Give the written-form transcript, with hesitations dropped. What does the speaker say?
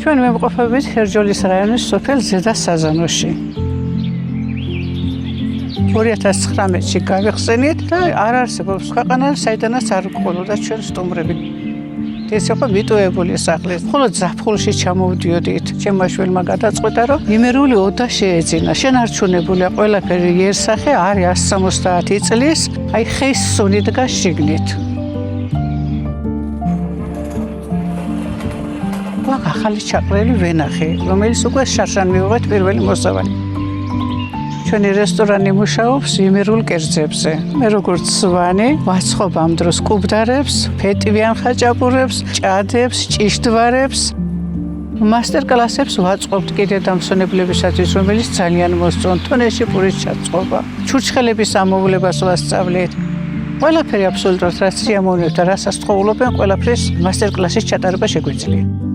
ჩვენ ვიმყოფებით ჰერჯოლის რაიონის სოფელ ზედა საზანოში. 2019-ში გავიხსენით და არ არსებობს ქვეყანა, საიდანაც არ გყოლოდა ჩვენ სტუმრები. ეს იყო მიტოვებული სახლი. მხოლოდ ზაფხულში ჩამოვდიოდით. ჩემმა შვილმა გადაწყვეტა, რომ იმერული ოდა შეეძინა. შენარჩუნებულია ყველაფერი იერსახე, არის 170 წლის, აი ხის სუნი დგას შიგნით. ახალი ჩაყრილი ვენახი, რომელიც უკვე შარშან მივიღეთ პირველი მოსავალი. ჩვენი რესტორანი მუშაობს იმერულ კერძებზე. მე როგორც სვანი ვაცხობ ამ დროს კუბდარებს, ფეტვიან ხაჭაპურებს, ჭადებს, ჭიშდვარებს. მასტერკლასებს ვაწყობთ კიდე დამსვენებლებისათვის, რომელიც ძალიან მოსწონთ. თონეში პურის ჩაწყობა, ჩურჩხელების ამოვლებას ვასწავლეთ. ყველაფერი აბსოლუტურად რაც სიამოვნებდა, რასაც თხოვლობენ, ყველაფრის მასტერკლასის ჩატარება შეგვიძლია.